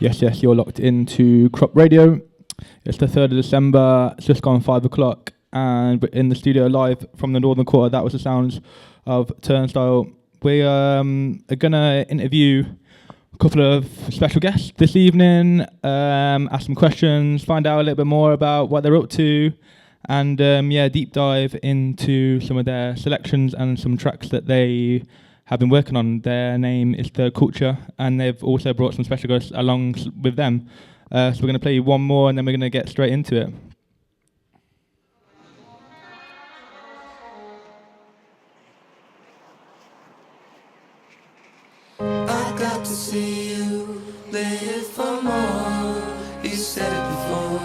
Yes, you're locked into Crop Radio. It's the 3rd of December, it's just gone 5 o'clock, and we're in the studio live from the Northern Quarter. That was the sounds of Turnstile. We are going to interview a couple of special guests this evening, ask some questions, find out a little bit more about what they're up to, and deep dive into some of their selections and some tracks that they have been working on. Their name is the Kulture, and they've also brought some special guests along with them. So we're going to play one more, and then we're going to get straight into it. I got to see you live for more. You said it before.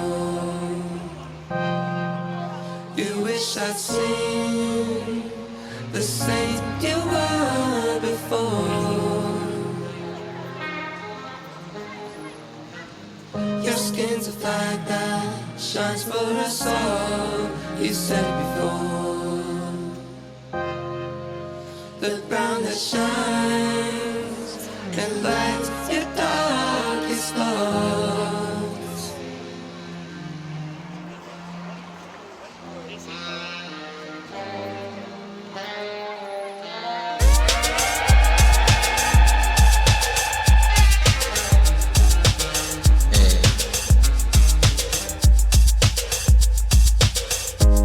You wish I'd seen the saint you were before. Your skin's a flag that shines for us all. You said it before. The brown that shines and lights your darkest thoughts.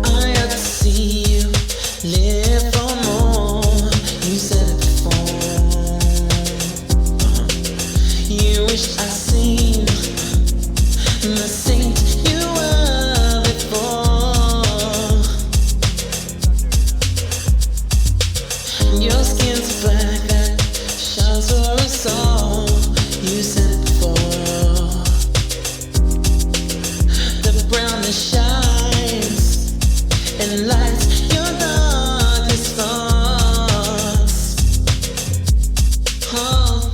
I had to see you live for more. You said it before. You wish I'd seen the saint you were before. Your skin's black that shines for us all. You said it before. The brown that shines and lights your darkest thoughts. Oh.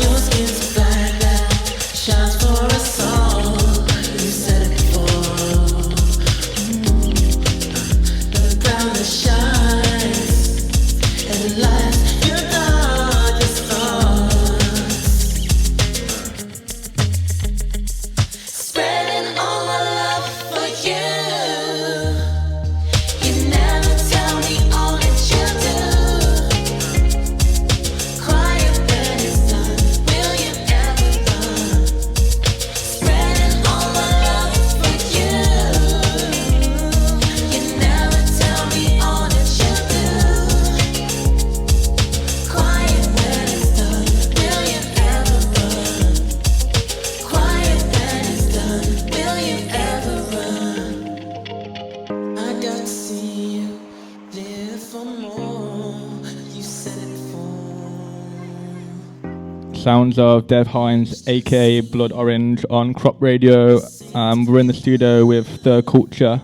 Your skin's black that shines for us all. You said it before. The brown that shines and lights your darkest thoughts. Spreading all my love for you. You never tell me all that you do. Quiet when it's done. Will you ever run? Spreading all my love for you. You never tell me all that you do. Quiet when it's done. Will you ever run? Quiet when it's done. Will you ever run? I got to see you live for more. You said it before. Sounds of Dev Hines, aka Blood Orange, on Crop Radio. We're in the studio with the Culture.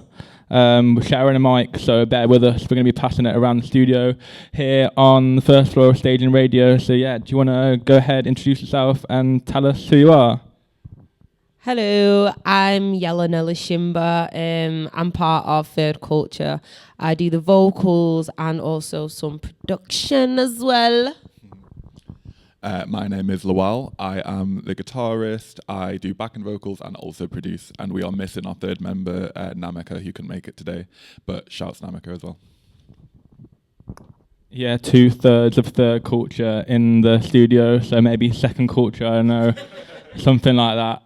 We're sharing a mic, so bear with us. We're going to be passing it around the studio here on the first floor of Staging Radio. So yeah, do you want to go ahead, introduce yourself, and tell us who you are? Hello, I'm Yelenella Shimba. I'm part of Third Culture. I do the vocals and also some production as well. My name is Lawal. I am the guitarist. I do backing vocals and also produce. And we are missing our third member, Namika, who couldn't make it today. But shouts Namika as well. Yeah, 2/3 of Third Culture in the studio, so maybe Second Culture, I don't know, something like that.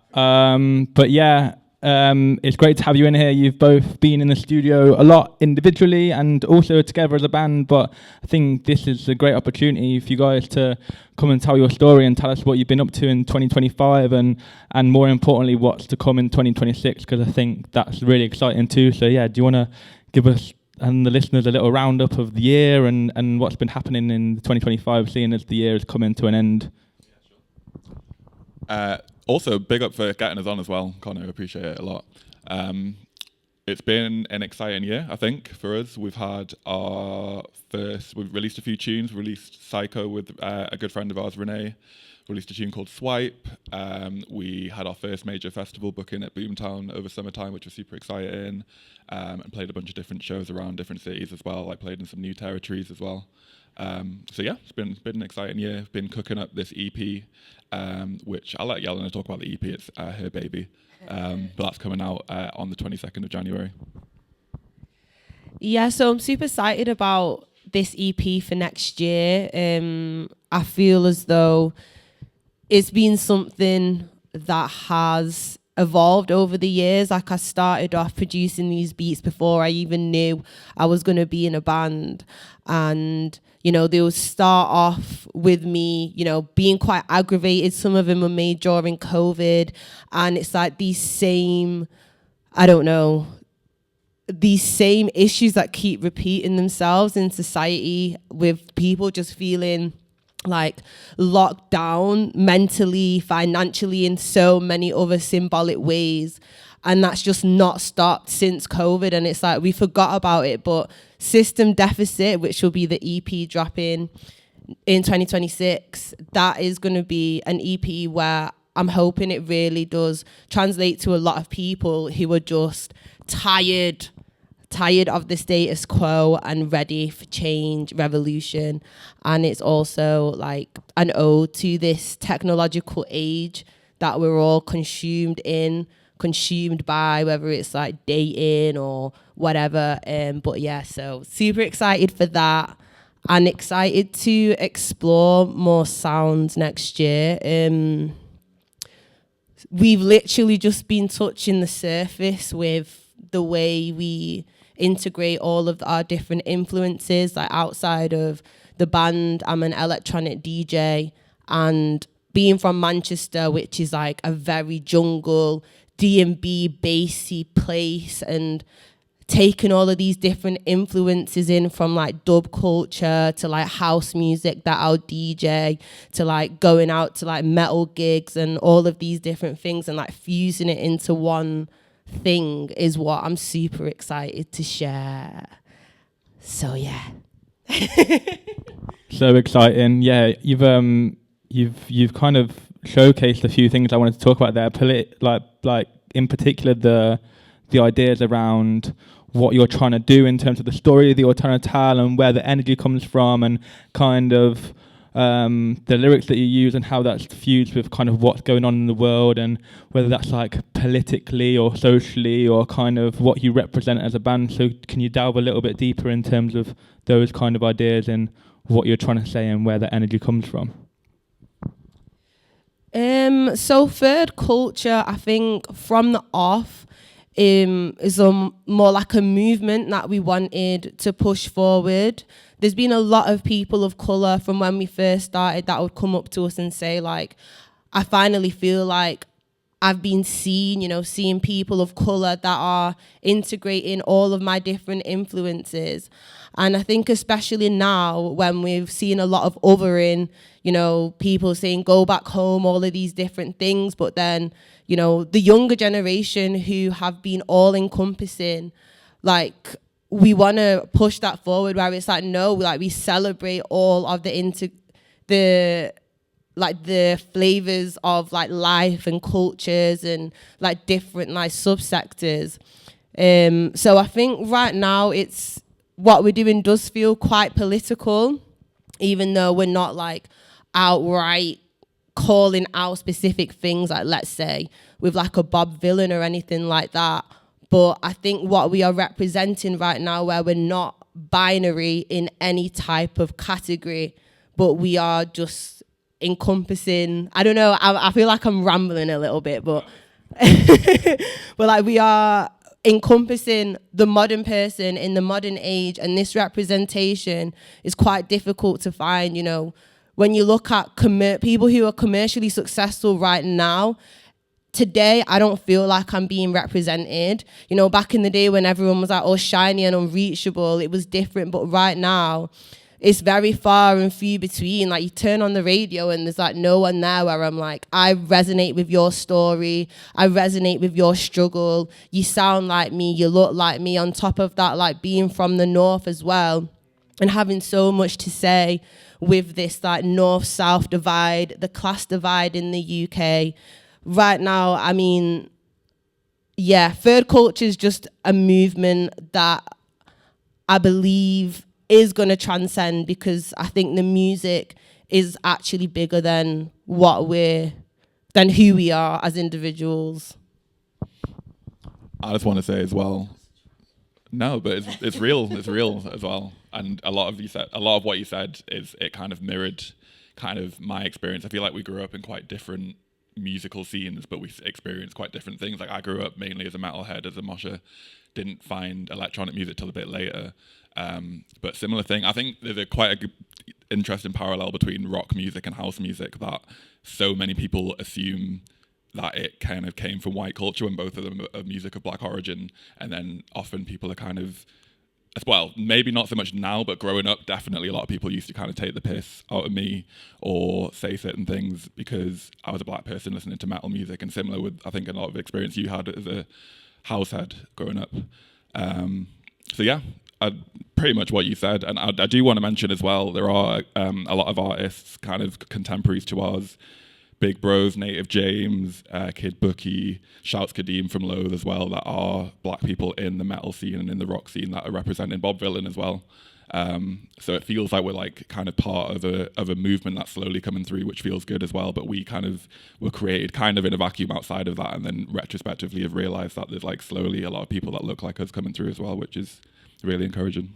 But yeah, it's great to have you in here. You've both been in the studio a lot individually and also together as a band, but I think this is a great opportunity for you guys to come and tell your story and tell us what you've been up to in 2025 and more importantly, what's to come in 2026, because I think that's really exciting too. So yeah, do you want to give us and the listeners a little roundup of the year and what's been happening in 2025, seeing as the year is coming to an end? Also, big up for getting us on as well, Connor. Appreciate it a lot. It's been an exciting year, I think, for us. We've released a few tunes. We released Psycho with a good friend of ours, Renee. Released a tune called Swipe. We had our first major festival booking at Boomtown over summertime, which was super exciting, and played a bunch of different shows around different cities as well. I played in some new territories as well. So yeah, it's been an exciting year. Been cooking up this EP, which I'll let Yelena talk about the EP. It's her baby, but that's coming out on the 22nd of January. Yeah, so I'm super excited about this EP for next year. I feel as though it's been something that has evolved over the years. Like, I started off producing these beats before I even knew I was going to be in a band. And, you know, they would start off with me, you know, being quite aggravated. Some of them were made during COVID. And it's like these same, these same issues that keep repeating themselves in society, with people just feeling like locked down mentally, financially, in so many other symbolic ways. And that's just not stopped since COVID. And it's like we forgot about it. But System Deficit, which will be the EP dropping in 2026, that is going to be an EP where I'm hoping it really does translate to a lot of people who are just tired of the status quo and ready for change, revolution. And it's also like an ode to this technological age that we're all consumed by, whether it's like dating or whatever. But yeah, so super excited for that, and excited to explore more sounds next year. We've literally just been touching the surface with the way we integrate all of our different influences. Like, outside of the band, I'm an electronic DJ, and being from Manchester, which is like a very jungle, D&B bassy place, and taking all of these different influences in, from like dub culture to like house music that I'll DJ, to like going out to like metal gigs and all of these different things, and like fusing it into one thing is what I'm super excited to share. So yeah. So exciting. Yeah, you've kind of showcased a few things I wanted to talk about there. Like in particular the ideas around what you're trying to do in terms of the story that you're trying to tell, and where the energy comes from, and kind of the lyrics that you use, and how that's fused with kind of what's going on in the world, and whether that's like politically or socially, or kind of what you represent as a band. So can you delve a little bit deeper in terms of those kind of ideas and what you're trying to say and where the energy comes from? So Third Culture, I think from the off, is more like a movement that we wanted to push forward. There's been a lot of people of colour from when we first started that would come up to us and say, like, I finally feel like I've been seen, you know, seeing people of colour that are integrating all of my different influences. And I think especially now, when we've seen a lot of othering, you know, people saying go back home, all of these different things, but then, you know, the younger generation who have been all encompassing, like, we want to push that forward, where it's like, no, like, we celebrate all of the flavors of like life and cultures and like different like subsectors. So I think right now it's what we're doing does feel quite political, even though we're not like outright calling out specific things, like let's say with like a Bob Dylan or anything like that. But I think what we are representing right now, where we're not binary in any type of category, but we are just encompassing, I don't know, I feel like I'm rambling a little bit, but but like we are encompassing the modern person in the modern age, and this representation is quite difficult to find. You know, when you look at people who are commercially successful right now, today I don't feel like I'm being represented. You know, back in the day when everyone was like, oh, shiny and unreachable, it was different. But right now, it's very far and few between. Like, you turn on the radio and there's like no one there where I'm like, I resonate with your story, I resonate with your struggle, you sound like me, you look like me. On top of that, like being from the north as well and having so much to say with this like north-south divide, the class divide in the UK right now. I mean, yeah, third culture is just a movement that I believe is going to transcend, because I think the music is actually bigger than than who we are as individuals. I just want to say as well, no, but it's real. It's real as well. And a lot of what you said it kind of mirrored kind of my experience. I feel like we grew up in quite different musical scenes, but we experienced quite different things. Like, I grew up mainly as a metalhead, as a mosher, didn't find electronic music till a bit later. But similar thing, I think there's quite a good, interesting parallel between rock music and house music, that so many people assume that it kind of came from white culture when both of them are music of black origin. And then often people are kind of, well, maybe not so much now, but growing up, definitely a lot of people used to kind of take the piss out of me or say certain things because I was a black person listening to metal music, and similar with, I think, a lot of experience you had as a house head growing up. So yeah, pretty much what you said. And I do want to mention as well, there are a lot of artists kind of contemporaries to ours, Big Bros, Native James, Kid Bookie, Shouts Kadeem from Loathe as well, that are black people in the metal scene and in the rock scene that are representing Bob Vylan as well. So it feels like we're like kind of part of a movement that's slowly coming through, which feels good as well. But we kind of were created kind of in a vacuum outside of that, and then retrospectively have realized that there's like slowly a lot of people that look like us coming through as well, which is really encouraging.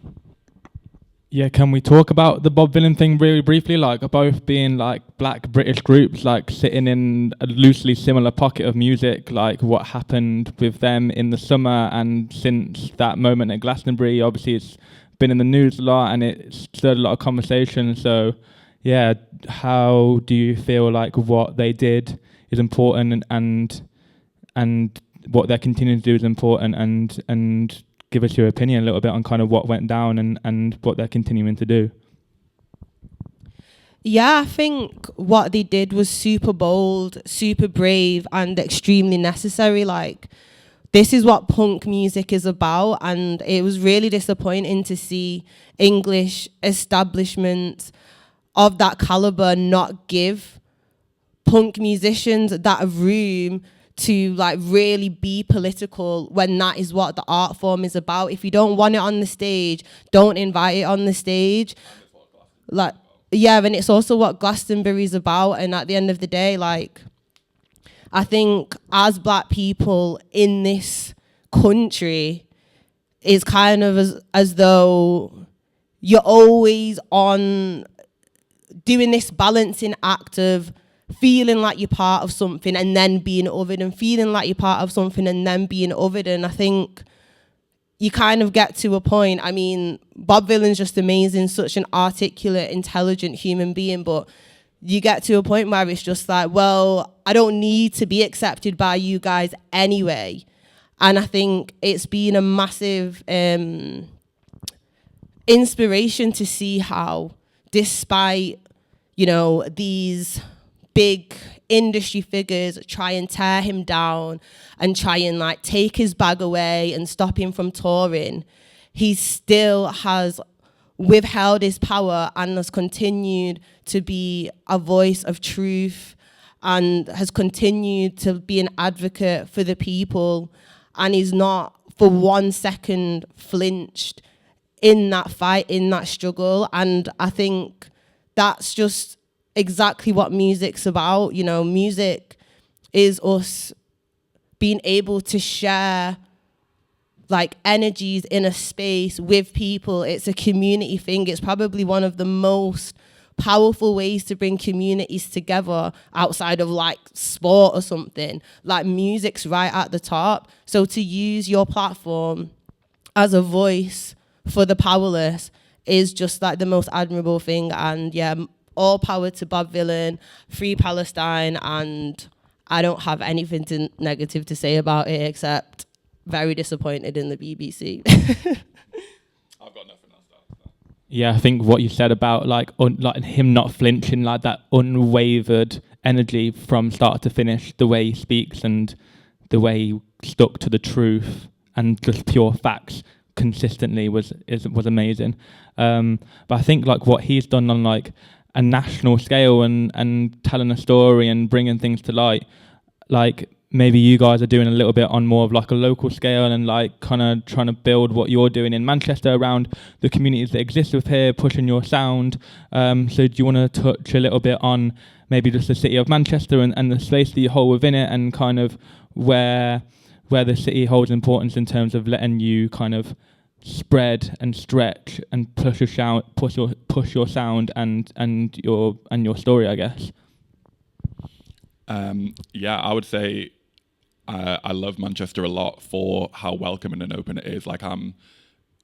Yeah, can we talk about the Bob Vylan thing really briefly? Like, both being like black British groups, like sitting in a loosely similar pocket of music, like what happened with them in the summer, and since that moment at Glastonbury, obviously it's been in the news a lot and it's stirred a lot of conversation. So yeah, how do you feel like what they did is important, and what they're continuing to do is important, and give us your opinion a little bit on kind of what went down and what they're continuing to do? Yeah, I think what they did was super bold, super brave, and extremely necessary. Like, this is what punk music is about, and it was really disappointing to see English establishments of that caliber not give punk musicians that room to like really be political, when that is what the art form is about. If you don't want it on the stage, don't invite it on the stage. Like, yeah, and it's also what Glastonbury's about. And at the end of the day, like, I think as black people in this country, is kind of as though you're always on doing this balancing act of feeling like you're part of something and then being othered, and feeling like you're part of something and then being othered. And I think you kind of get to a point, I mean, Bob Vylan's just amazing, such an articulate, intelligent human being, but you get to a point where it's just like, well, I don't need to be accepted by you guys anyway. And I think it's been a massive inspiration to see how, despite, you know, these big industry figures try and tear him down and try and like take his bag away and stop him from touring, he still has withheld his power and has continued to be a voice of truth and has continued to be an advocate for the people, and he's not for 1 second flinched in that fight, in that struggle. And I think that's just exactly what music's about. You know, music is us being able to share like energies in a space with people. It's a community thing. It's probably one of the most powerful ways to bring communities together outside of like sport or something. Like, music's right at the top. So to use your platform as a voice for the powerless is just like the most admirable thing. And yeah, all power to Bob Vylan, free Palestine, and I don't have anything negative to say about it except very disappointed in the BBC. I've got nothing else to add. Yeah, I think what you said about like like him not flinching, like that unwavered energy from start to finish, the way he speaks and the way he stuck to the truth and just pure facts consistently was amazing. But I think like what he's done on like a national scale and telling a story and bringing things to light, like maybe you guys are doing a little bit on more of like a local scale and like kind of trying to build what you're doing in Manchester around the communities that exist with here, pushing your sound. So do you want to touch a little bit on maybe just the city of Manchester and the space that you hold within it, and kind of where the city holds importance in terms of letting you kind of spread and stretch and push your sound and your story, I guess. Yeah, I would say I love Manchester a lot for how welcoming and open it is. Like I'm,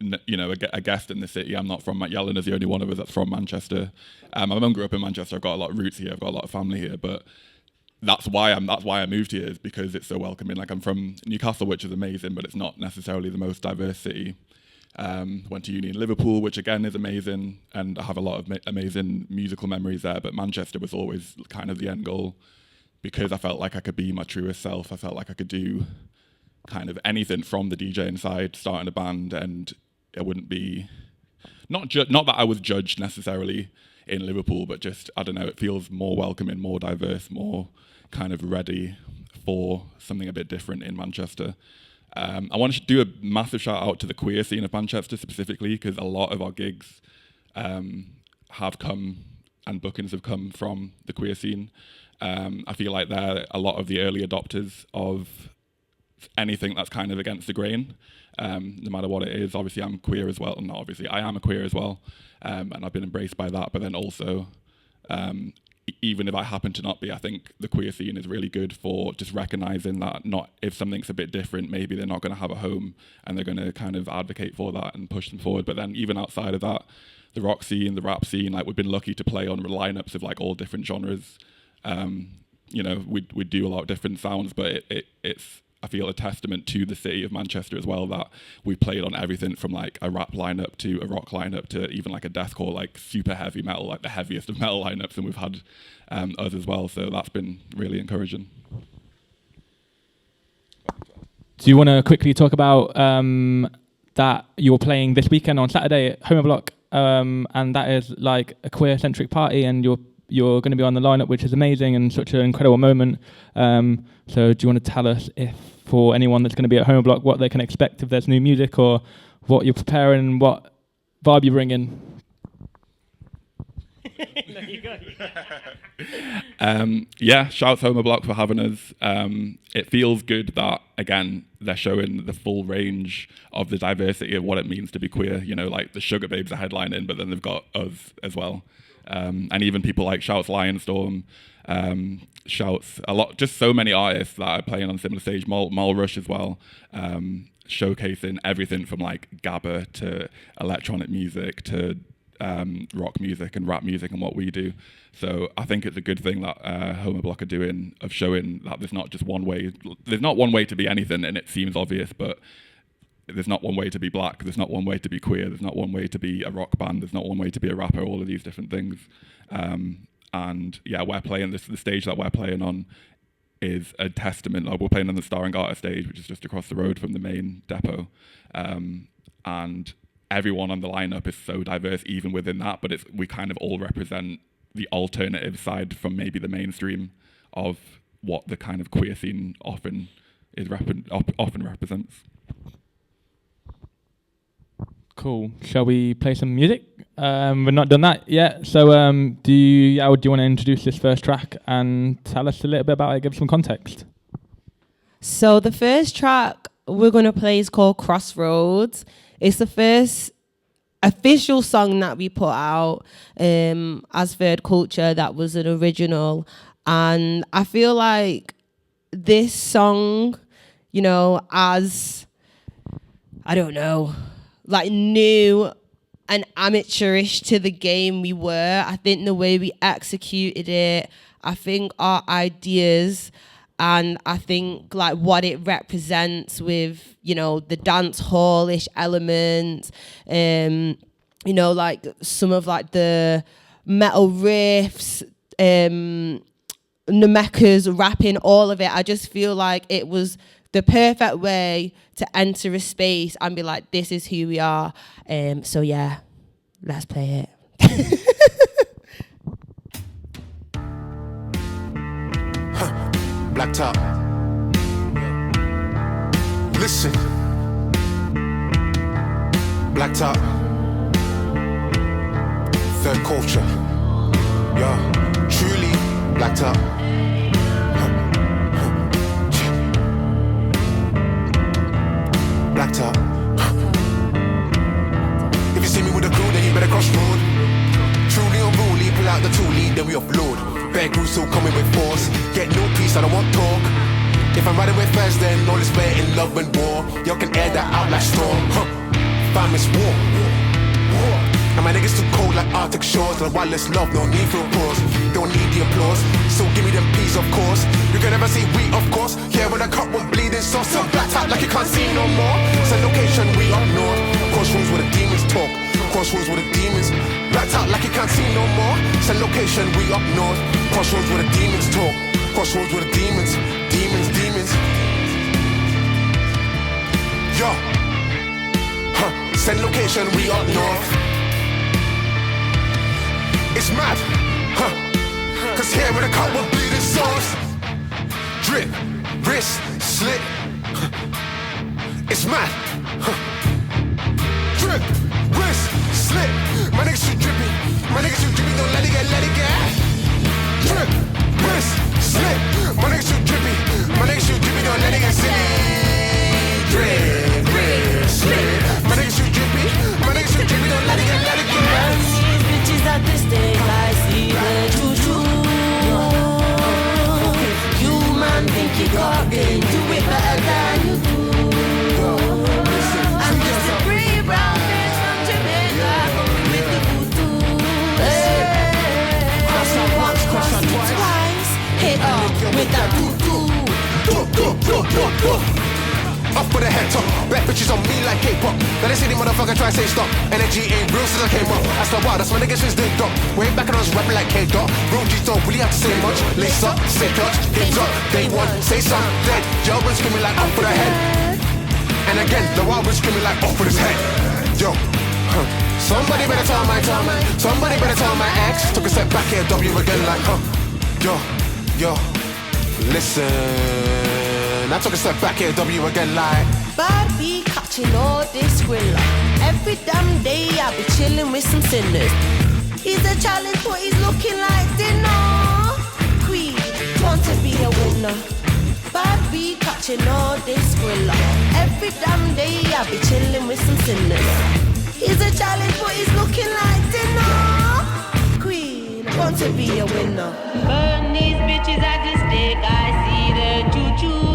a guest in the city. I'm not from Yelena's the only one of us that's from Manchester. My mum grew up in Manchester. I've got a lot of roots here. I've got a lot of family here, but that's why I moved here, is because it's so welcoming. Like I'm from Newcastle, which is amazing, but it's not necessarily the most diverse city. Went to uni in Liverpool, which again is amazing, and I have a lot of amazing musical memories there. But Manchester was always kind of the end goal, because I felt like I could be my truest self. I felt like I could do kind of anything from the DJing side, starting a band, and it wouldn't be not that I was judged necessarily in Liverpool, but just, I don't know, it feels more welcoming, more diverse, more kind of ready for something a bit different in Manchester. I want to do a massive shout out to the queer scene of Manchester specifically, because a lot of our gigs have come, and bookings have come from the queer scene. I feel like they're a lot of the early adopters of anything that's kind of against the grain, no matter what it is. Obviously, I'm queer as well. Not obviously, I am a queer as well, and I've been embraced by that. But then also, even if I happen to not be, I think the queer scene is really good for just recognizing that not if something's a bit different, maybe they're not going to have a home, and they're going to kind of advocate for that and push them forward. But then even outside of that, the rock scene, the rap scene, like we've been lucky to play on lineups of like all different genres. We do a lot of different sounds, but it's I feel a testament to the city of Manchester as well, that we played on everything from like a rap lineup to a rock lineup to even like a deathcore, like super heavy metal, like the heaviest of metal lineups, and we've had us as well. So that's been really encouraging. Do you want to quickly talk about that you're playing this weekend on Saturday at Home Block, and that is like a queer-centric party, and you're going to be on the lineup, which is amazing and such an incredible moment. So do you want to tell us, if for anyone that's going to be at Home Block, what they can expect if there's new music, or what you're preparing, what vibe you're bringing? No, you go. Yeah, shouts Home Block for having us. It feels good that, again, they're showing the full range of the diversity of what it means to be queer. Like the Sugar Babes are headlining, but then they've got us as well. And even people like Shouts Lionstorm, Shouts, a lot, just so many artists that are playing on similar stage, Mole Rush as well, showcasing everything from like gabba to electronic music to rock music and rap music and what we do. So I think it's a good thing that Homer Block are doing, of showing that there's not just one way. There's not one way to be anything, and it seems obvious, but there's not one way to be black, there's not one way to be queer, there's not one way to be a rock band, there's not one way to be a rapper, all of these different things. And yeah, we're playing the stage that we're playing on is a testament. We're playing on the Star and Garter stage, which is just across the road from the main depot. And everyone on the lineup is so diverse even within that, but we kind of all represent the alternative side from maybe the mainstream of what the kind of queer scene often represents. Cool. Shall we play some music? We've not done that yet. So do you want to introduce this first track and tell us a little bit about it, give some context? So the first track we're going to play is called Crossroads. It's the first official song that we put out as Third Culture. That was an original. And I feel like this song, as, I don't know, like new and amateurish to the game we were. I think the way we executed it, I think our ideas, and I think like what it represents with, the dance hall-ish element, you know, like some of like the metal riffs, Namekas rapping, all of it. I just feel like it was the perfect way to enter a space and be like, this is who we are. So yeah, let's play it. Black top. Listen. Black top. Third culture. Yeah. Truly black top. Black top. If you see me with a crew, then you better cross road. Truly unruly, pull out the toolie, then we upload. Bear crew still coming with force. Get no peace, I don't want talk. If I'm riding with fans, then all is fair in love and war. Y'all can air that out like storm. Fam, it's war. And my niggas too cold like Arctic shores. Like wireless love, no need for applause. Don't need the applause, so give me them peas, of course. You can never see we, of course. Yeah, when I cut one bleeding sauce, so black out like you can't see no more. It's a location we up north. Crossroads where the demons talk. Crossroads where the demons. Blacked out like you can't see no more. It's a location we up north. Crossroads where the demons talk. Crossroads where the demons. Demons, demons. Yo. Send location we up north. It's mad, cause here with a cup of bleeding sauce. Drip, wrist, slit. It's mad, drip, wrist, slit. My niggas too drippy, my niggas too drippy, don't let it get. Drip, wrist, slit. My niggas too drippy, my niggas too drippy, don't let it get silly. Drip, wrist, slit. My niggas too drippy, my niggas too drippy, don't let it get. Bitches at this stage, I see the juju. You man think you got game, do it better than you do. I'm just a pretty brown bitch from Jamaica, coming with the voodoo. Hey. Cross her once, cross her twice, hit her with that voodoo. Up with a head top, bad bitches on me like K-pop. Then they see the motherfucker try say stop. Energy ain't real since I came up. That's the wild, that's my niggas since they dog. Way back when I was rapping like K-Dot. Real G's don't really have to say much. Lace up, say touch, games up, day one, say something. Dead, Joe been screaming like up for the head. And again, the wild been screaming like up for his head. Yo, somebody better tell my somebody better tell my ex. Took a step back here, W again like yo, listen. I took a step back here, W again like Bad be catching all this thriller. Every damn day I be chilling with some sinners. He's a challenge, but he's looking like dinner. Queen, want to be a winner. Bad be catching all this thriller. Every damn day I be chilling with some sinners. He's a challenge, but he's looking like dinner. Queen, want to be a winner. Burn these bitches at the stake. I see the choo-choo.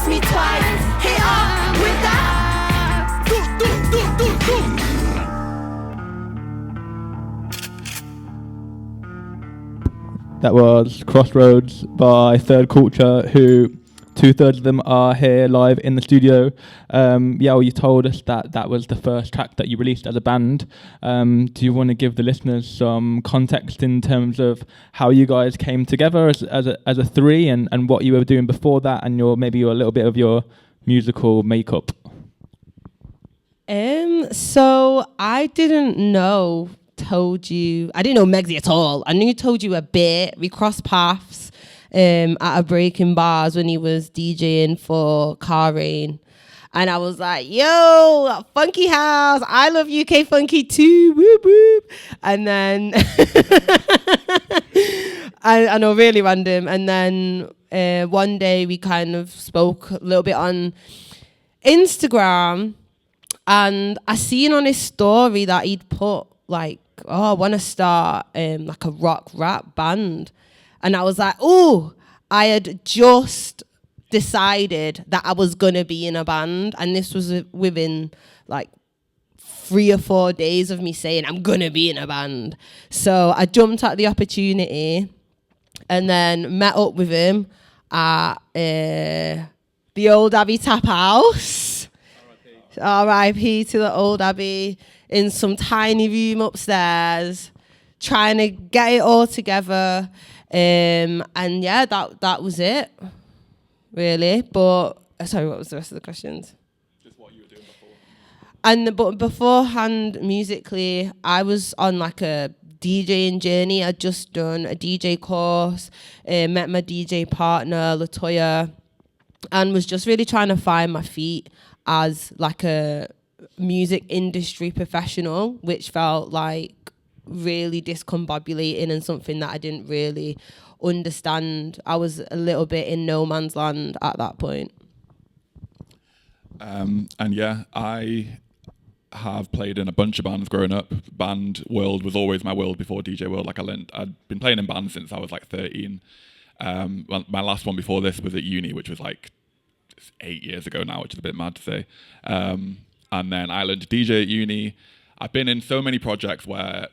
Me twice, hit up with that. That was Crossroads by Third Culture, who 2/3 of them are here live in the studio. Well, you told us that that was the first track that you released as a band. Do you want to give the listeners some context in terms of how you guys came together as a three, and what you were doing before that, and maybe a little bit of your musical makeup? So I didn't know Megsy at all. I knew Told You a bit. We crossed paths at a Breaking Bars when he was DJing for Car Rain. And I was like, yo, Funky House. I love UK Funky too. Whoop, whoop. And then I know, really random. And then one day we kind of spoke a little bit on Instagram, and I seen on his story that he'd put like, oh, I want to start like a rock rap band. And I was like, oh, I had just decided that I was going to be in a band. And this was within like 3 or 4 days of me saying I'm going to be in a band. So I jumped at the opportunity and then met up with him at the old Abbey Tap House. R.I.P. to the old Abbey, in some tiny room upstairs, trying to get it all together. And yeah, that was it, really. But sorry, what was the rest of the questions? Just what you were doing before. But beforehand, musically, I was on like a DJing journey. I'd just done a DJ course, met my DJ partner, Latoya, and was just really trying to find my feet as like a music industry professional, which felt like really discombobulating and something that I didn't really understand. I was a little bit in no man's land at that point. And yeah, I have played in a bunch of bands growing up. Band world was always my world before DJ world. Like I'd been playing in bands since I was like 13. My last one before this was at uni, which was like 8 years ago now, which is a bit mad to say. And then I learned to DJ at uni. I've been in so many projects where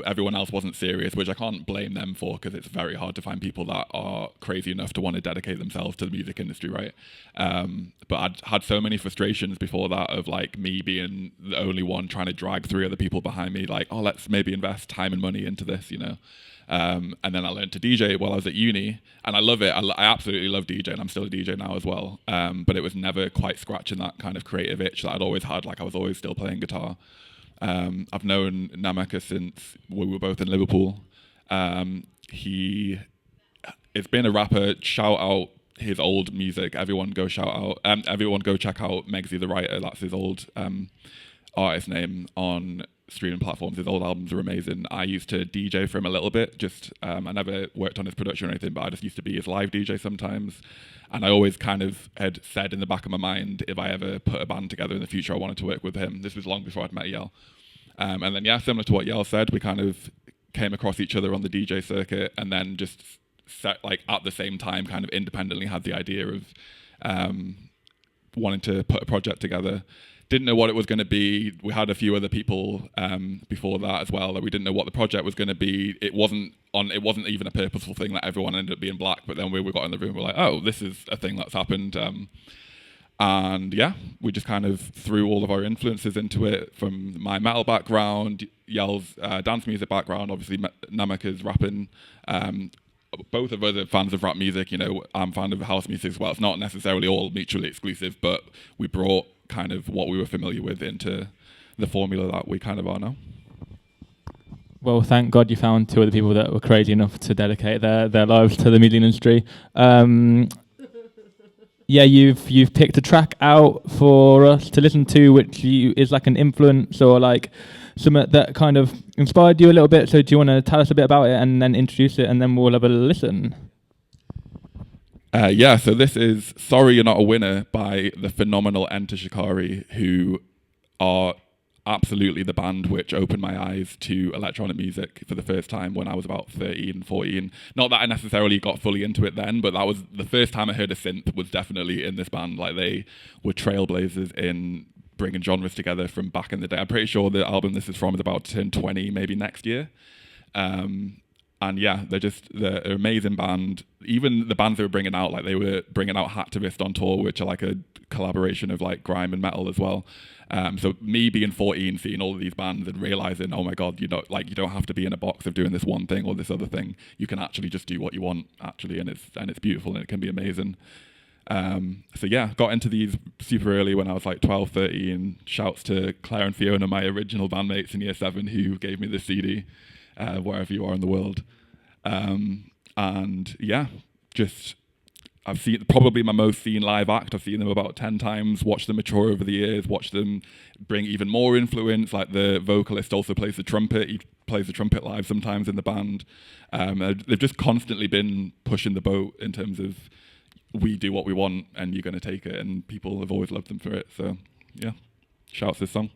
everyone else wasn't serious, which I can't blame them for, because it's very hard to find people that are crazy enough to want to dedicate themselves to the music industry, right? But I'd had so many frustrations before that of like me being the only one trying to drag 3 other people behind me, like, oh, let's maybe invest time and money into this, you know? And then I learned to DJ while I was at uni, and I love it. I absolutely love DJing. I'm still a DJ now as well. But it was never quite scratching that kind of creative itch that I'd always had. Like I was always still playing guitar. I've known Nameka since we were both in Liverpool. He has been a rapper. Shout out his old music. Everyone go shout out. Everyone go check out Megsy the Writer. That's his old artist name on streaming platforms. His old albums are amazing. I used to DJ for him a little bit. I never worked on his production or anything, but I just used to be his live DJ sometimes. And I always kind of had said in the back of my mind, if I ever put a band together in the future, I wanted to work with him. This was long before I'd met Yel. And then, yeah, similar to what Yel said, we kind of came across each other on the DJ circuit, and then just set, like, at the same time, kind of independently had the idea of wanting to put a project together. Didn't know what it was going to be. We had a few other people before that as well. That we didn't know what the project was going to be. It wasn't even a purposeful thing that everyone ended up being black. But then we got in the room, we're like, oh, this is a thing that's happened. And yeah, we just kind of threw all of our influences into it. From my metal background, Yel's dance music background, obviously Nameka's rapping. Both of us are fans of rap music. You know, I'm a fan of house music as well. It's not necessarily all mutually exclusive, but we brought kind of what we were familiar with into the formula that we kind of are now. Well, thank God you found 2 other people that were crazy enough to dedicate their lives to the music industry. Yeah, you've picked a track out for us to listen to, which is like an influence or like something that kind of inspired you a little bit. So do you want to tell us a bit about it and then introduce it, and then we'll have a listen? Yeah, so this is Sorry You're Not a Winner by the phenomenal Enter Shikari, who are absolutely the band which opened my eyes to electronic music for the first time when I was about 13, 14. Not that I necessarily got fully into it then, but that was the first time I heard a synth was definitely in this band. Like, they were trailblazers in bringing genres together from back in the day. I'm pretty sure the album this is from is about to turn 20 maybe next year. And yeah, they're an amazing band. Even the bands they were bringing out, like they were bringing out Hacktivist on tour, which are like a collaboration of like grime and metal as well. So me being 14, seeing all of these bands and realizing, oh my God, you don't have to be in a box of doing this one thing or this other thing. You can actually just do what you want, actually, and it's beautiful and it can be amazing. So yeah, got into these super early when I was like 12, 13. Shouts to Claire and Fiona, my original bandmates in year 7, who gave me this CD. Wherever you are in the world. And yeah, I've seen probably my most seen live act. I've seen them about 10 times, watched them mature over the years, watched them bring even more influence. Like the vocalist also plays the trumpet. He plays the trumpet live sometimes in the band. They've just constantly been pushing the boat in terms of we do what we want and you're going to take it, and people have always loved them for it. So yeah, shouts this song.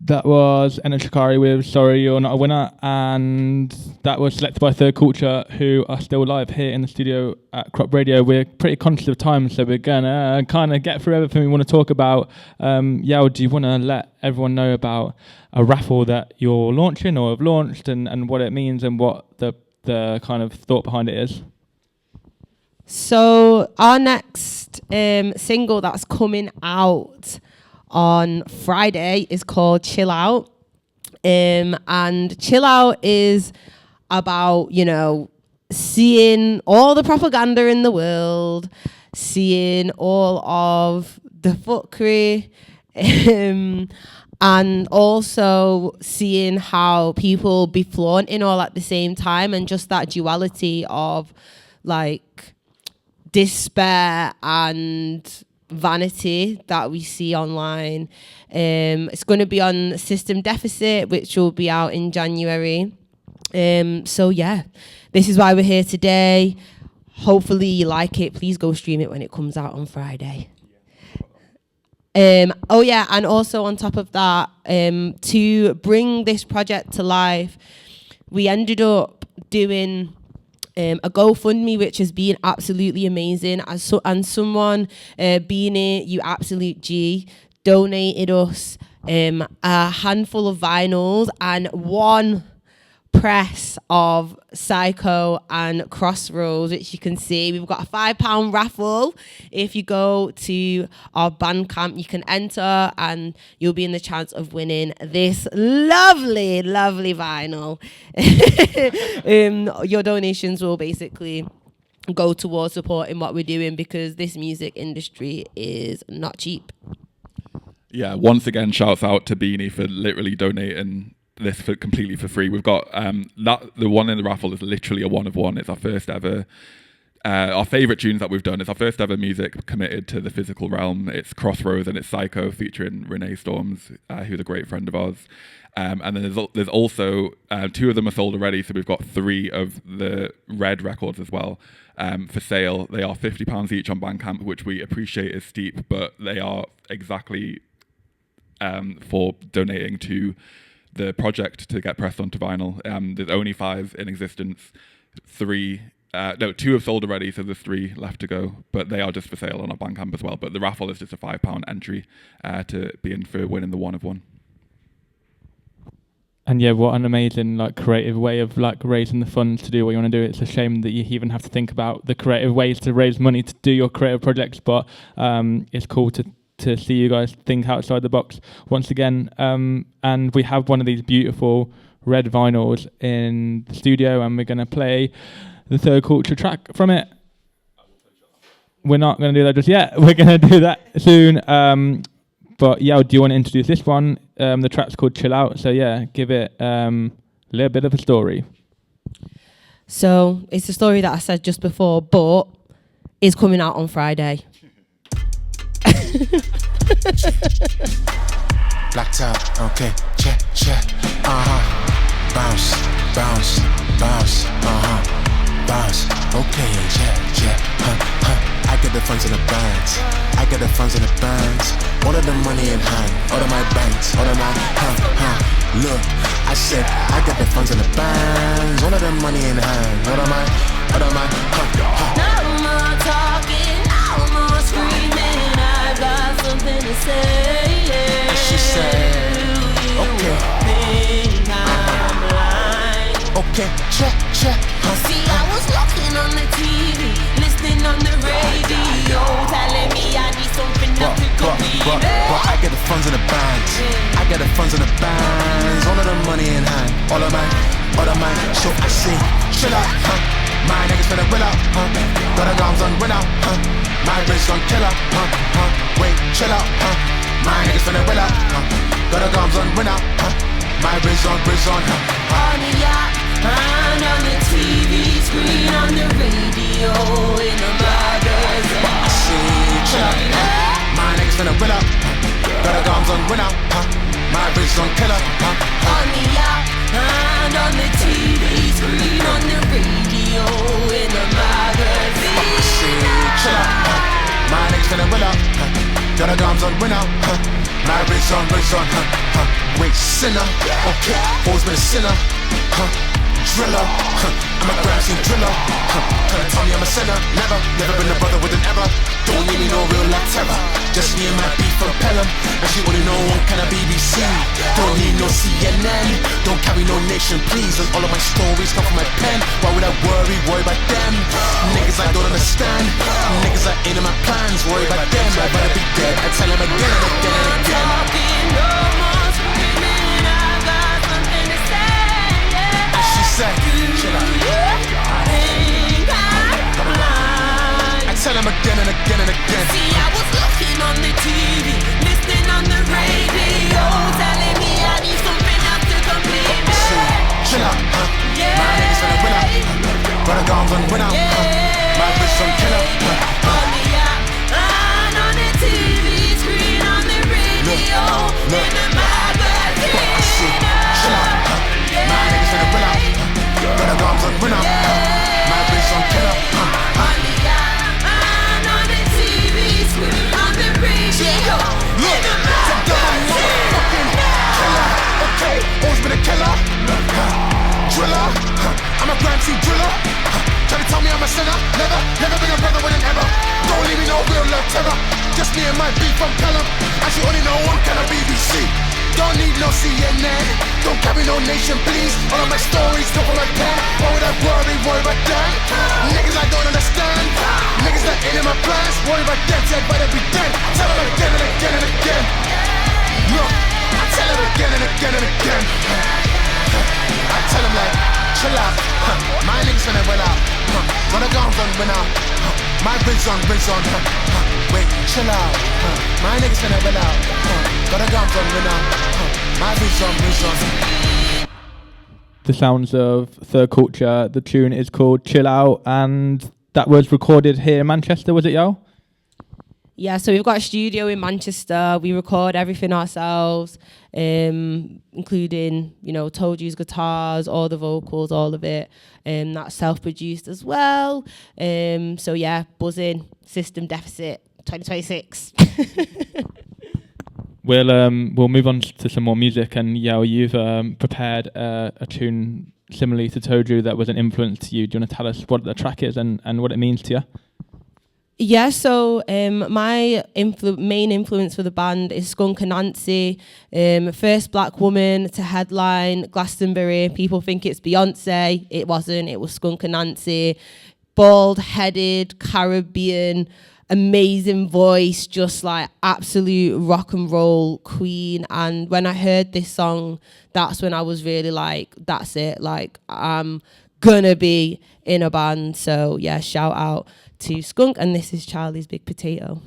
That was Enna Shikari with Sorry You're Not a Winner, and that was selected by Third Culture, who are still live here in the studio at Crop Radio. We're pretty conscious of time, so we're going to kind of get through everything we want to talk about. Yao, do you want to let everyone know about a raffle that you're launching or have launched, and what it means and what the kind of thought behind it is? So our next single that's coming out on Friday is called Chill Out. And Chill Out is about, you know, seeing all the propaganda in the world, seeing all of the fuckery, and also seeing how people be flaunting all at the same time, and just that duality of like despair and vanity that we see online. It's going to be on System Deficit, which will be out in January. So yeah, this is why we're here today. Hopefully you like it. Please go stream it when it comes out on Friday. Oh yeah, and also on top of that, to bring this project to life, we ended up doing a GoFundMe, which has been absolutely amazing. And someone, Beanie, you absolute G, donated us a handful of vinyls and one press of Psycho and Crossroads, which you can see. We've got a £5 raffle. If you go to our Bandcamp, you can enter and you'll be in the chance of winning this lovely, lovely vinyl. Your donations will basically go towards supporting what we're doing, because this music industry is not cheap. Yeah, once again, shouts out to Beanie for literally donating this for completely for free. We've got the one in the raffle is literally a one of one. It's our first ever, our favourite tunes that we've done. It's our first ever music committed to the physical realm. It's Crossroads and it's Psycho featuring Renee Storms, who's a great friend of ours. And then there's also two of them are sold already, so we've got 3 of the Red records as well for sale. They are £50 each on Bandcamp, which we appreciate is steep, but they are exactly for donating to the project to get pressed onto vinyl. There's only 5 in existence. 2 have sold already, so there's 3 left to go, but they are just for sale on our Bandcamp as well. But the raffle is just a £5 entry to be in for winning the one of one. And yeah, what an amazing creative way of raising the funds to do what you want to do. It's a shame that you even have to think about the creative ways to raise money to do your creative projects, but it's cool to see you guys think outside the box once again. And we have one of these beautiful red vinyls in the studio, and we're going to play the third Kulture track from it. We're not going to do that just yet. We're going to do that soon. But yeah, do you want to introduce this one? The track's called Chill Out. So yeah, give it a little bit of a story. So it's a story that I said just before, but is coming out on Friday. Blacked out, okay, check, bounce, bounce, bounce, bounce, okay, I get the funds in the bands, all of the money in hand, all of my banks, all of my, look, I said, I got the funds in the bands, all of the money in hand, all of my, No more talking, no more screaming, I got something to say. She said, okay, Think I'm blind. okay, check, See, I was looking on the TV, listening on the radio, telling me I need something else to compete. But I get the funds in the bands. I get the funds in the bands. All of the money in hand. All of mine. So I say, chill out, My niggas finna will out, Got a guns on win out, My wrist on killer, Wait, chill out, My niggas finna will out, Got a guns on win out, My wrist on, On the yacht, and on the TV screen, on the radio, in the magazine. I say, chill out, My niggas finna will out, Got a guns on win out, My wrist on killer, On the yacht, and on the TV screen, on the radio, in the magazine. I say, chill out, My niggas finna will out, Got a guns on win out, My wrist on, Wait, sinner, okay, always been a sinner, driller, I'm a grab scene driller, Tryna tell me I'm a sinner, never been a brother with an error, don't need me no real life terror, just me and my beef from Pelham, and she only know one kind of BBC, don't need no CNN, don't carry no nation please, and all of my stories come from my pen, why would I worry about them, niggas I don't understand, niggas I ain't in my plans, worry about them, I'd rather be dead, I tell them again and again and again. Talking, no more screaming, I got something to say. And she said, chill out. Think I'm blind. I tell them again and again and again. See, I was looking on the TV, listening on the radio, telling me I need something else to complete me. Chill out, Yeah. My niggas finna win out, Got a guns on win out, My bitch on killer, No. I see. Chill out. My niggas in the will out. Got the guns on winner. My bitch on killer. Look, the double motherfucking killer. Okay, always been a killer. Driller. I'm a Grand T driller. Try to tell me I'm a sinner. Never been a brother with an error. Don't leave me no real love terror. Just me and my beef from Pelham. Actually only know one kind of BBC. Don't need no CNN. Don't carry no nation, please. All of my stories come from my pen. Why would I worry about that? Niggas I don't understand. Niggas that ain't in my plans. Worry about that, I'd better be dead. I tell them again and again and again. Look, I tell them again and again and again. I tell them like, chill out. My niggas finna well out. Got the guns on, win out. My bridge on. Wait, chill out. My niggas finna well out. Got the guns on, win out. My bridge on. The sounds of Third Culture. The tune is called Chill Out, and that was recorded here in Manchester, was it, yo? Yeah, so we've got a studio in Manchester. We record everything ourselves, including, Told You's guitars, all the vocals, all of it. That's self-produced as well. So yeah, buzzing, System Deficit 2026. We'll move on to some more music, and Yao, you've prepared a tune similarly to Told You that was an influence to you. Do you want to tell us what the track is and what it means to you? Yeah, so my main influence for the band is Skunk Anansi, first black woman to headline Glastonbury. People think it's Beyonce. It wasn't. It was Skunk Anansi. Bald-headed, Caribbean, amazing voice, just like absolute rock and roll queen. And when I heard this song, that's when I was really like, that's it. Like, I'm gonna be in a band. So yeah, shout out to Skunk, and this is Charlie's Big Potato.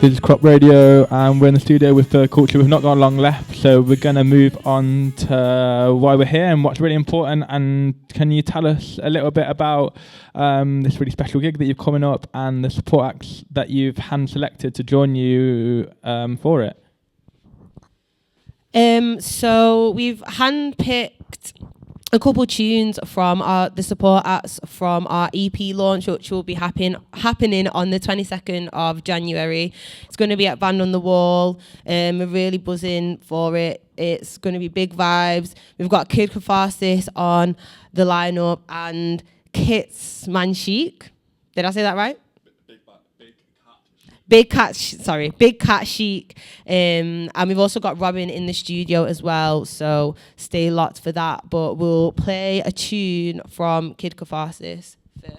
This is Crop Radio, and we're in the studio with Kulture. We've not got long left, so we're going to move on to why we're here and what's really important. And can you tell us a little bit about this really special gig that you've coming up and the support acts that you've hand-selected to join you for it? So we've handpicked a couple tunes from the support acts from our EP launch, which will be happening on the 22nd of January. It's going to be at Band on the Wall. We're really buzzing for it. It's going to be big vibes. We've got Kid Catharsis on the lineup and Kits Man Chic. Did I say that right? Big Cat Chic. And we've also got Robin in the studio as well, so stay locked for that. But we'll play a tune from Kid Catharsis first.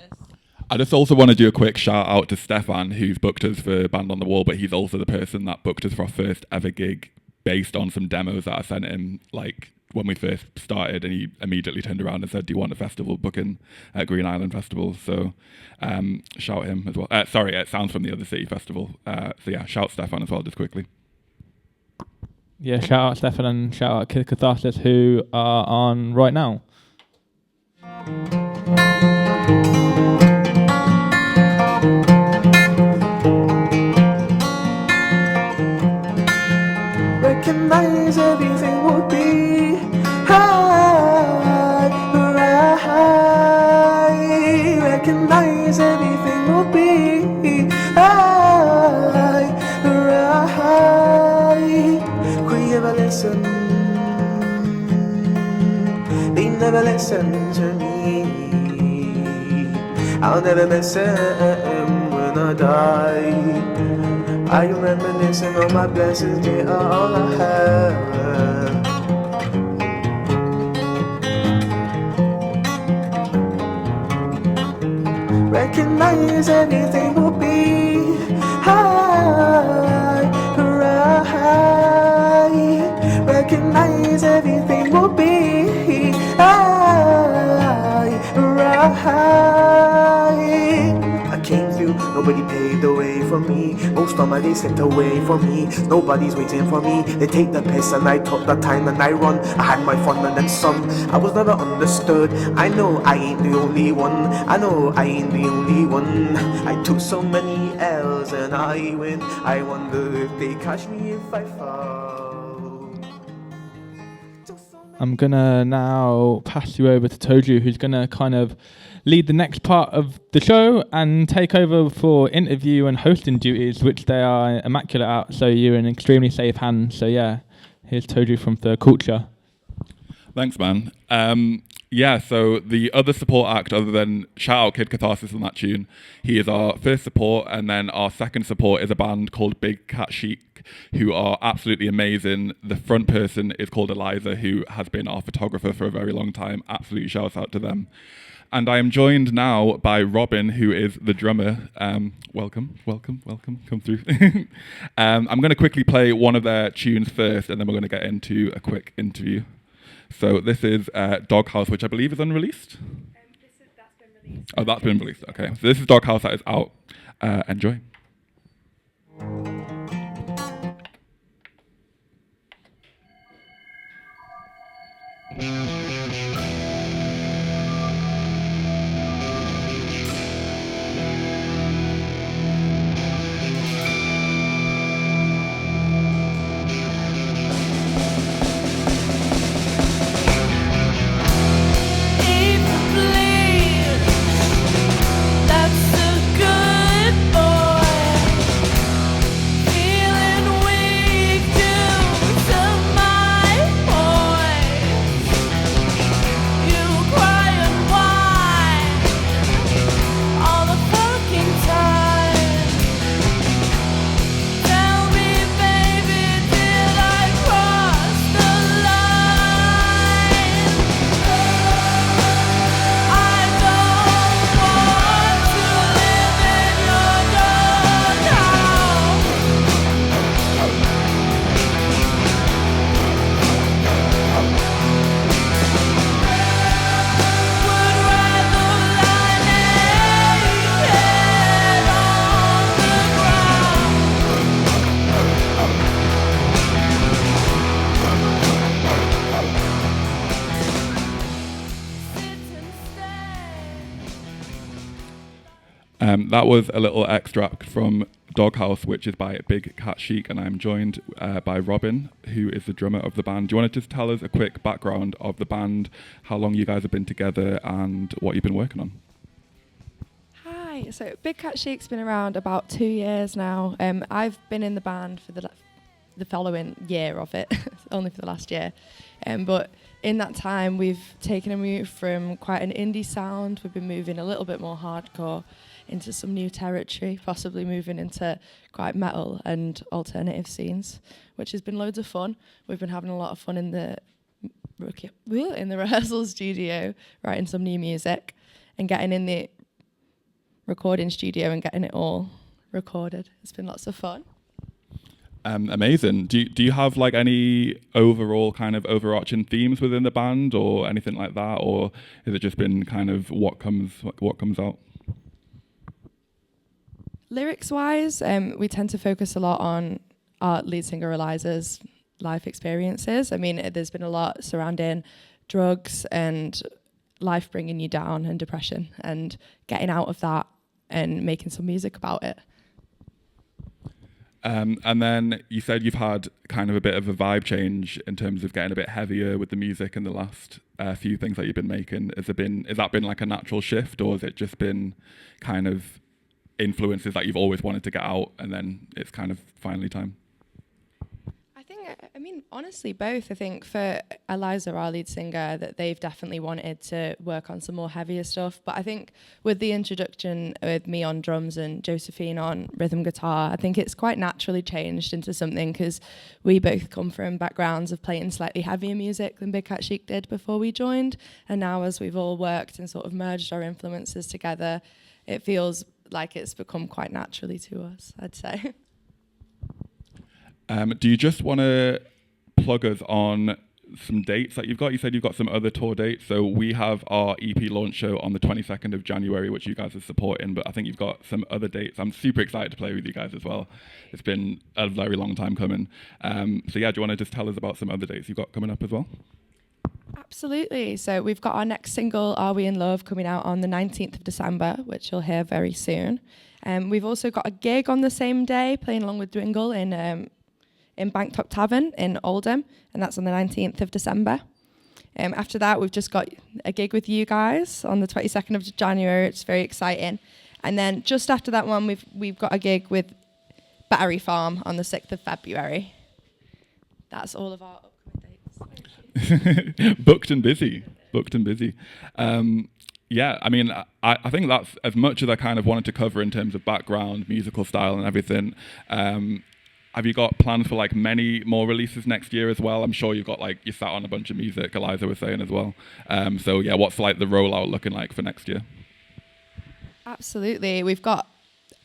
I just also want to do a quick shout out to Stefan, who's booked us for Band on the Wall, but he's also the person that booked us for our first ever gig based on some demos that I sent him, like, when we first started, and he immediately turned around and said, "Do you want a festival booking at Green Island Festival?" So shout him as well. Sorry, it Sounds from the Other City Festival. So yeah, shout Stefan as well, just quickly. Yeah, shout out Stefan and shout out Kid Catharsis, who are on right now. Recognize everything will be high, right. Recognize everything will be high, right. Could you ever listen? They never listen to me. I'll never miss them when I die. I reminiscing on my blessings, they are all I have. Recognize everything will be high, right. Recognize everything will be high, right. I came through, nobody paved the way for me. Most of my days slipped away from me. Nobody's waiting for me. They take the piss and I took the time and I run. I had my fun and then some. I was never understood. I know I ain't the only one. I know I ain't the only one. I took so many L's and I win. I wonder if they catch me if I fall. I'm going to now pass you over to Toju, who's going to kind of lead the next part of the show and take over for interview and hosting duties, which they are immaculate at, so you're in extremely safe hands. So yeah, here's Toju from the Kulture. Thanks, man. Yeah, so the other support act, other than shout out Kid Catharsis on that tune, he is our first support, and then our second support is a band called Big Cat Chic, who are absolutely amazing. The front person is called Eliza, who has been our photographer for a very long time. Absolutely shouts out to them. And I am joined now by Robin, who is the drummer. Welcome, come through. I'm going to quickly play one of their tunes first, and then we're going to get into a quick interview. So this is Doghouse, which I believe is unreleased. That's been released. Oh, that's been released. Okay, so this is Doghouse that is out. Enjoy. That's a good boy. That was a little extract from Doghouse, which is by Big Cat Chic, and I'm joined by Robin, who is the drummer of the band. Do you want to just tell us a quick background of the band, how long you guys have been together, and what you've been working on? Hi, so Big Cat Chic's been around about 2 years now. I've been in the band for the following year of it, only for the last year. But in that time, we've taken a move from quite an indie sound. We've been moving a little bit more hardcore into some new territory, possibly moving into quite metal and alternative scenes, which has been loads of fun. We've been having a lot of fun in the rehearsal studio, writing some new music and getting in the recording studio and getting it all recorded. It's been lots of fun. Amazing. Do you have like any overall kind of overarching themes within the band or anything like that, or has it just been kind of what comes out? Lyrics-wise, we tend to focus a lot on our lead singer Eliza's life experiences. I mean, there's been a lot surrounding drugs and life bringing you down and depression and getting out of that and making some music about it. And then you said you've had kind of a bit of a vibe change in terms of getting a bit heavier with the music in the last few things that you've been making. Has that been like a natural shift, or has it just been kind of influences that you've always wanted to get out and then it's kind of finally time? I mean, honestly, both. I think for Eliza, our lead singer, that they've definitely wanted to work on some more heavier stuff. But I think with the introduction with me on drums and Josephine on rhythm guitar, I think it's quite naturally changed into something because we both come from backgrounds of playing slightly heavier music than Big Cat Chic did before we joined. And now as we've all worked and sort of merged our influences together, it feels like it's become quite naturally to us, I'd say. Do you just want to plug us on some dates that you've got? You said you've got some other tour dates. So we have our EP launch show on the 22nd of January, which you guys are supporting, but I think you've got some other dates. I'm super excited to play with you guys as well. It's been a very long time coming. So yeah, do you want to just tell us about some other dates you've got coming up as well? Absolutely. So we've got our next single, Are We In Love, coming out on the 19th of December, which you'll hear very soon. We've also got a gig on the same day, playing along with Dwingle in Bangkok Tavern in Oldham, and that's on the 19th of December. After that, we've just got a gig with you guys on the 22nd of January. It's very exciting. And then just after that one, we've got a gig with Battery Farm on the 6th of February. That's all of our upcoming dates. Booked and busy. Yeah, I mean, I think that's as much as I kind of wanted to cover in terms of background, musical style and everything. Have you got plans for like many more releases next year as well? I'm sure you've got like, you sat on a bunch of music, Eliza was saying as well. So yeah, what's like the rollout looking like for next year? Absolutely. We've got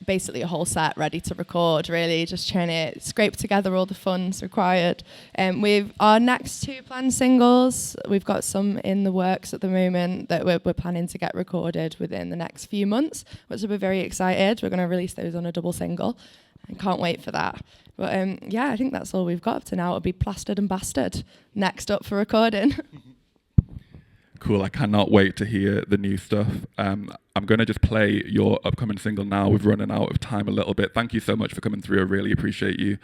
basically a whole set ready to record, really, just trying to scrape together all the funds required. With our next 2 planned singles, we've got some in the works at the moment that we're planning to get recorded within the next few months, which we're very excited. We're going to release those on a double single. I can't wait for that. But yeah, I think that's all we've got up to now. It'll be Plastered and Bastard next up for recording. Cool, I cannot wait to hear the new stuff. I'm going to just play your upcoming single now. We've running out of time a little bit. Thank you so much for coming through. I really appreciate you.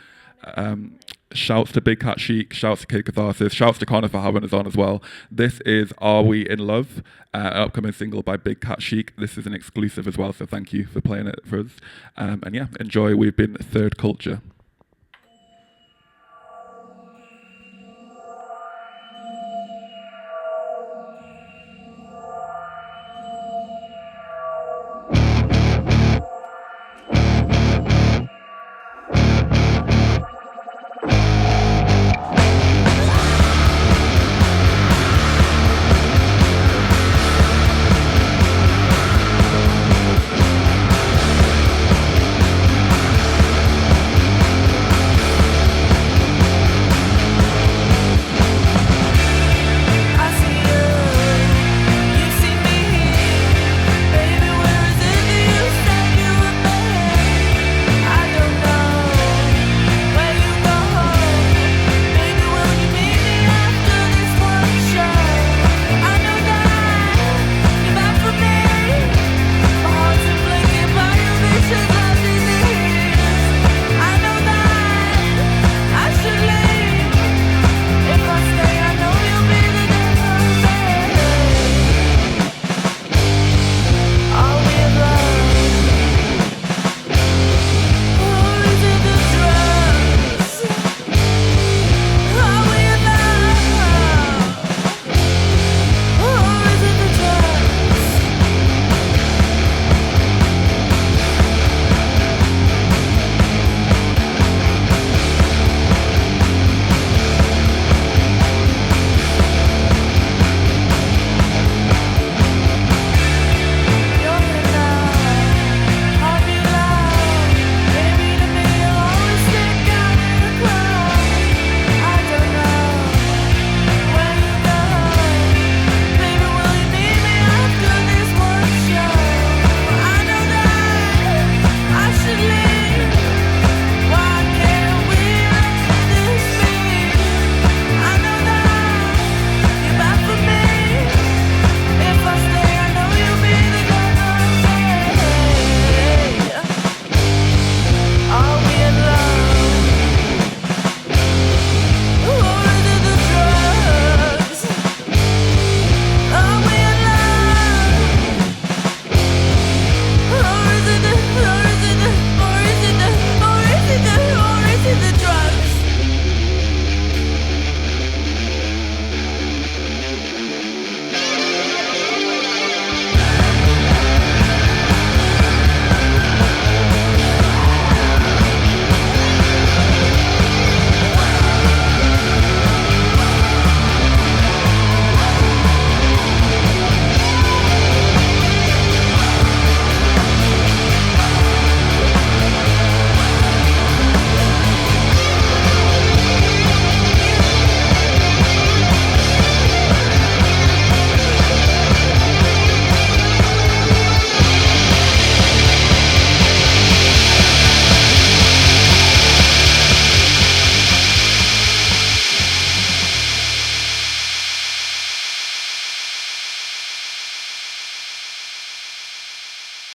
Shouts to Big Cat Chic, shouts to Kid Catharsis, shouts to Connor for having us on as well. This is Are We In Love, an upcoming single by Big Cat Chic. This is an exclusive as well, so thank you for playing it for us. And yeah, enjoy. We've been Third Culture.